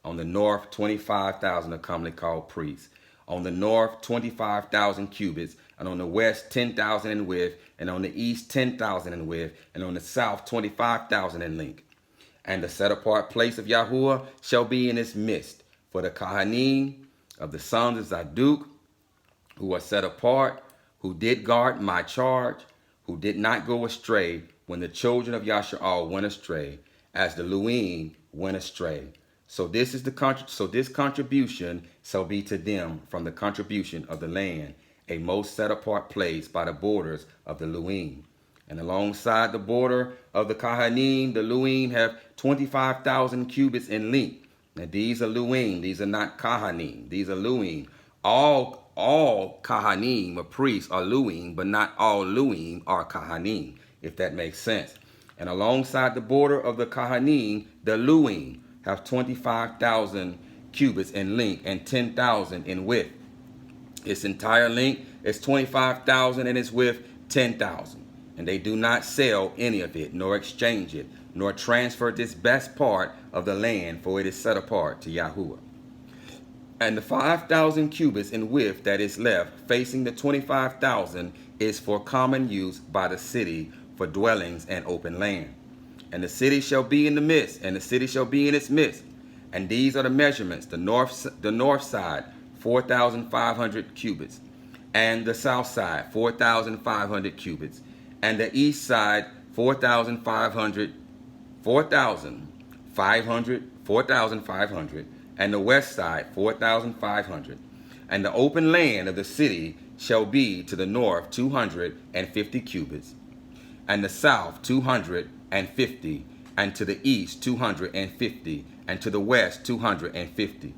On the north, 25,000 are commonly called priests. On the north, 25,000 cubits, and on the west, 10,000 in width, and on the east, 10,000 in width, and on the south, 25,000 in length. And the set apart place of Yahuwah shall be in its midst for the Kahanim of the sons of Zadok, who are set apart, who did guard my charge, who did not go astray when the children of YAHUAH went astray, as the Luim went astray. So this contribution shall be to them from the contribution of the land, a most set apart place by the borders of the Luim. And alongside the border of the Kahanim, the Luim have 25,000 cubits in length. Now these are Luim, these are not Kahanim, these are Luim. All Kahanim or priests are Luim, but not all Luim are Kahanim, if that makes sense. And alongside the border of the Kahanim, the Luim have 25,000 cubits in length and 10,000 in width. Its entire length is 25,000 and its width 10,000. And they do not sell any of it, nor exchange it, nor transfer this best part of the land, for it is set apart to Yahuwah. And the 5,000 cubits in width that is left, facing the 25,000, is for common use by the city, for dwellings and open land. And the city shall be in the midst, and the city shall be in its midst. And these are the measurements: the north side, 4,500 cubits, and the south side, 4,500 cubits, and the east side, 4,500, and the west side, 4,500. And the open land of the city shall be to the north 250 cubits, and the south 250, and to the east 250, and to the west 250.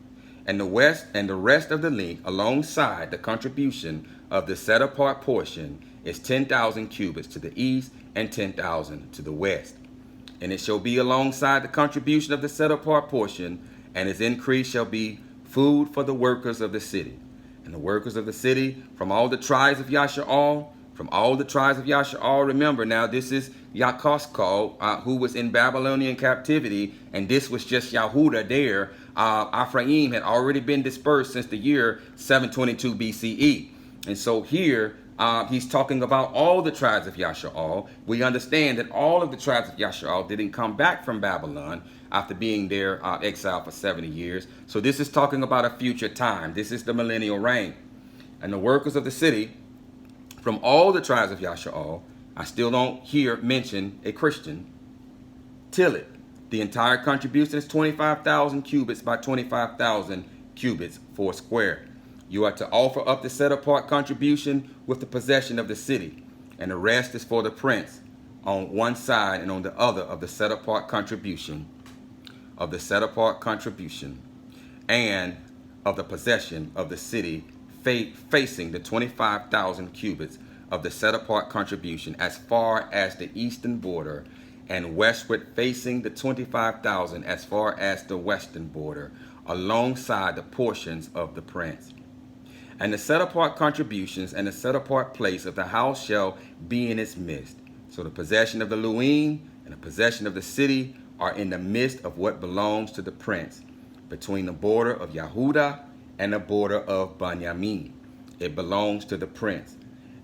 And the west and the rest of the length alongside the contribution of the set apart portion is 10,000 cubits to the east and 10,000 to the west. And it shall be alongside the contribution of the set apart portion, and its increase shall be food for the workers of the city. And the workers of the city from all the tribes of Yasha'al, remember now this is Yakoskal, who was in Babylonian captivity, and this was just Yahudah there. Ephraim had already been dispersed since the year 722 BCE. And so here, he's talking about all the tribes of Yasha'al. We understand that all of the tribes of Yasha'al didn't come back from Babylon after being there exiled for 70 years. So this is talking about a future time. This is the millennial reign. And the workers of the city from all the tribes of Yasha'al, I still don't hear mention a Christian, till it. The entire contribution is 25,000 cubits by 25,000 cubits for a square. You are to offer up the set apart contribution with the possession of the city, and the rest is for the prince on one side and on the other of the set apart contribution, and of the possession of the city facing the 25,000 cubits of the set apart contribution as far as the eastern border, and westward facing the 25,000 as far as the western border, alongside the portions of the prince. And the set apart contributions and the set apart place of the house shall be in its midst. So the possession of the Luim and the possession of the city are in the midst of what belongs to the prince, between the border of Yahudah and the border of Benjamin. It belongs to the prince.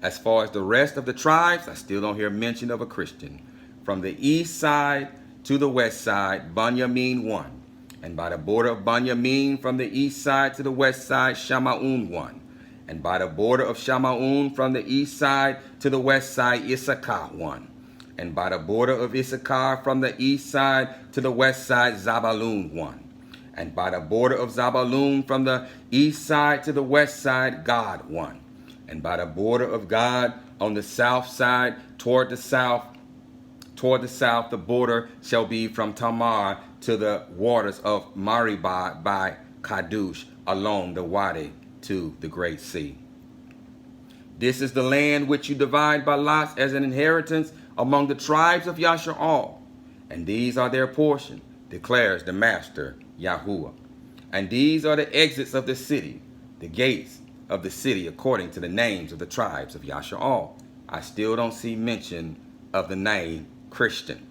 As far as the rest of the tribes, I still don't hear mention of a Christian. From the east side to the west side, Benjamin 1. And by the border of Benjamin from the east side to the west side, Shamaun 1. And by the border of Shamaun from the east side to the west side, Issachar 1. And by the border of Issachar from the east side to the west side, Zabulon 1. And by the border of Zabulon from the east side to the west side, Gad 1. And by the border of Gad on the south side toward the south, the border shall be from Tamar to the waters of Meribah by Kadush along the Wadi to the great sea. This is the land which you divide by lots as an inheritance among the tribes of Yasha'al, and these are their portion, declares the master Yahuwah. And these are the exits of the city, the gates of the city according to the names of the tribes of Yasha'al. I still don't see mention of the name Christian.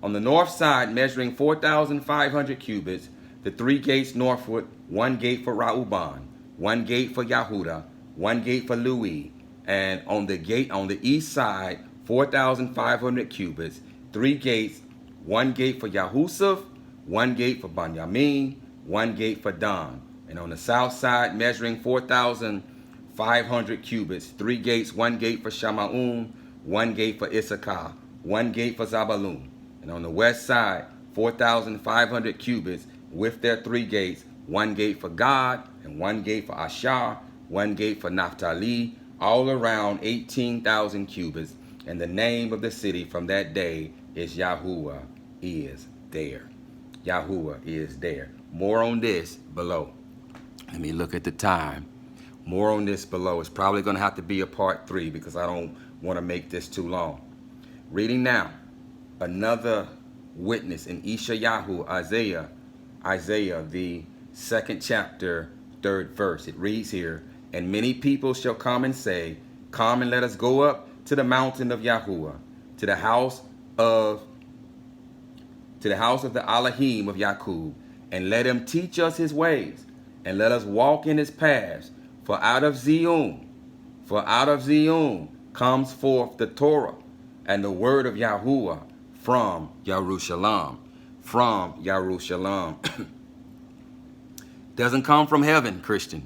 On the north side, measuring 4,500 cubits, the three gates northward, one gate for Rauban, one gate for Yahudah, one gate for Lui, and on the east side, 4,500 cubits, three gates, one gate for Yahusuf, one gate for Benjamin, one gate for Dan. And on the south side, measuring 4,500 cubits, three gates, one gate for Shamaun, one gate for Issachar, one gate for Zabulon. And on the west side, 4,500 cubits with their three gates, one gate for Gad, and one gate for Asher, one gate for Naphtali, all around 18,000 cubits. And the name of the city from that day is Yahuwah is there. Yahuwah is there. More on this below. Let me look at the time. More on this below. It's probably going to have to be a part 3 because I don't want to make this too long. Reading now, another witness in Ishayahu, Isaiah, the 2nd chapter, 3rd verse. It reads here, and many people shall come and say, come and let us go up to the mountain of Yahuwah, to the house of the Elohim of Yaqub, and let him teach us his ways, and let us walk in his paths. For out of Zion comes forth the Torah and the word of Yahuwah from Jerusalem. From Jerusalem. Doesn't come from heaven, Christian.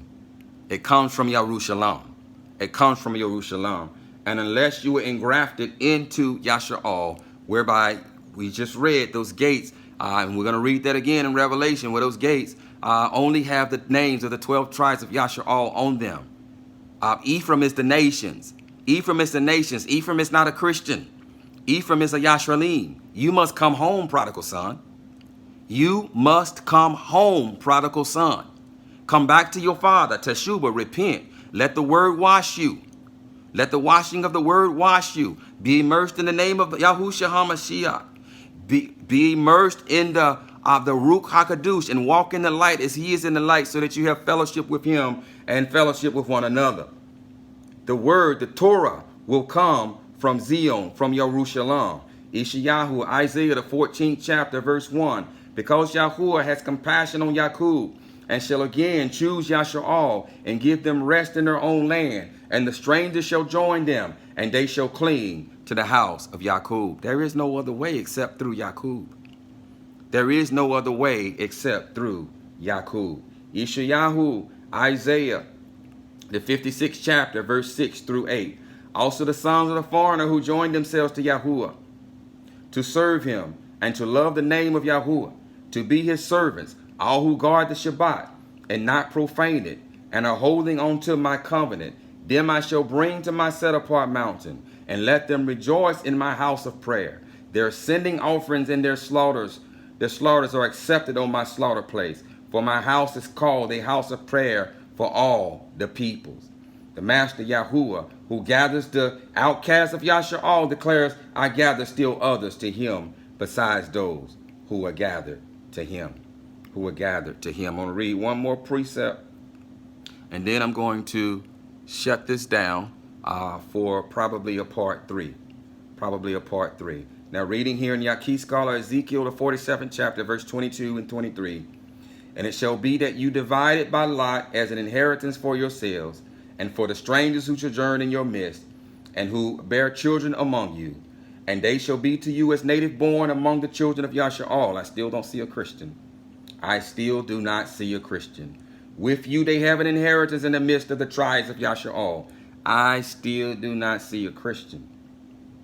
It comes from Jerusalem. It comes from Jerusalem. And unless you were engrafted into Yasha'al, whereby we just read those gates, and we're going to read that again in Revelation, where those gates only have the names of the 12 tribes of Yasha'al on them. Ephraim is the nations. Ephraim is the nations. Ephraim is not a Christian. Ephraim is a Yashralim. You must come home, prodigal son. You must come home, prodigal son. Come back to your father, Teshuvah, repent. Let the word wash you. Let the washing of the word wash you. Be immersed in the name of Yahushua HaMashiach. Be immersed in the Ruach HaKadosh and walk in the light as he is in the light, so that you have fellowship with him and fellowship with one another. The word, the Torah, will come from Zion, from Yerushalayim. Ishayahu, Isaiah the 14th chapter, verse 1. Because Yahuwah has compassion on Yakub, and shall again choose Yasha'al, and give them rest in their own land, and the strangers shall join them, and they shall cling to the house of Yakub. There is no other way except through Yakub. There is no other way except through Yakub. Ishayahu, Isaiah the 56th chapter, verse 6 through 8. Also the sons of the foreigner who joined themselves to Yahuwah, to serve him, and to love the name of Yahuwah, to be his servants, all who guard the Shabbat, and not profane it, and are holding on to my covenant. Them I shall bring to my set-apart mountain, and let them rejoice in my house of prayer. Their sending offerings and their slaughters are accepted on my slaughter place. For my house is called a house of prayer for all the peoples. The Master Yahuwah, who gathers the outcasts of Yasha'al, declares, I gather still others to him besides those who are gathered to him. Who are gathered to him. I'm going to read one more precept, and then I'm going to shut this down for probably a part 3. Probably a part 3. Now, reading here in Yaqui Scholar Ezekiel, the 47th chapter, verse 22 and 23. And it shall be that you divide it by lot as an inheritance for yourselves, and for the strangers who sojourn in your midst, and who bear children among you. And they shall be to you as native born among the children of Yasha'al. I still don't see a Christian. I still do not see a Christian. With you they have an inheritance in the midst of the tribes of Yasha'al. I still do not see a Christian.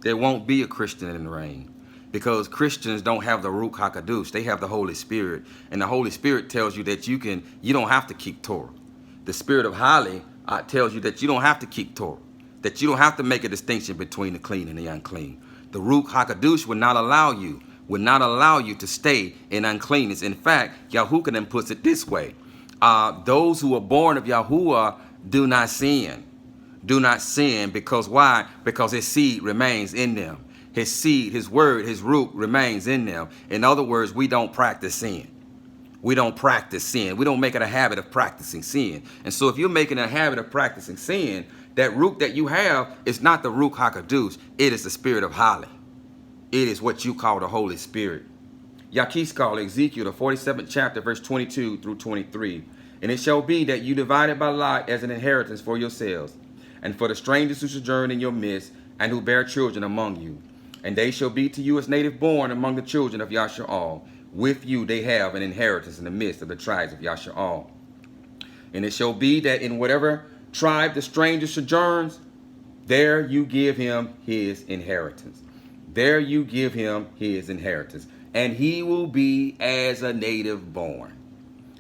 There won't be a Christian in the reign, because Christians don't have the Ruach HaKadosh. They have the Holy Spirit. And the Holy Spirit tells you that you don't have to keep Torah. The Spirit of Hali tells you that you don't have to keep Torah, that you don't have to make a distinction between the clean and the unclean. The Ruach HaKadosh would not allow you to stay in uncleanness. In fact, Yahuwah puts it this way. Those who are born of Yahuwah do not sin. Do not sin, because why? Because his seed remains in them. His seed, his word, his root remains in them. In other words, we don't practice sin. We don't practice sin. We don't make it a habit of practicing sin. And so if you're making a habit of practicing sin, that root that you have is not the Ruach HaKadosh. It is the spirit of Hali. It is what you call the Holy Spirit. Yaqui Scholar Ezekiel, the 47th chapter, verse 22 through 23. And it shall be that you divide it by lot as an inheritance for yourselves, and for the strangers who sojourn in your midst, and who bear children among you. And they shall be to you as native born among the children of Yasha'al. With you they have an inheritance in the midst of the tribes of Yasha'al. And it shall be that in whatever tribe the stranger sojourns, there you give him his inheritance. There you give him his inheritance. And he will be as a native born.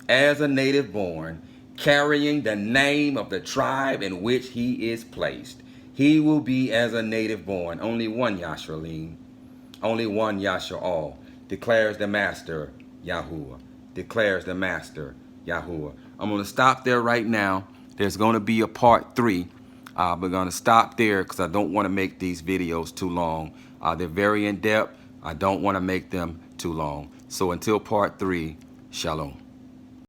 As a native born, carrying the name of the tribe in which he is placed. He will be as a native born. Only one Yashralim. Only one Yasha'al. Declares the Master Yahuwah. Declares the Master Yahuwah. I'm going to stop there right now. There's going to be a part 3. We're going to stop there because I don't want to make these videos too long. They're very in-depth. I don't want to make them too long. So until part 3, shalom.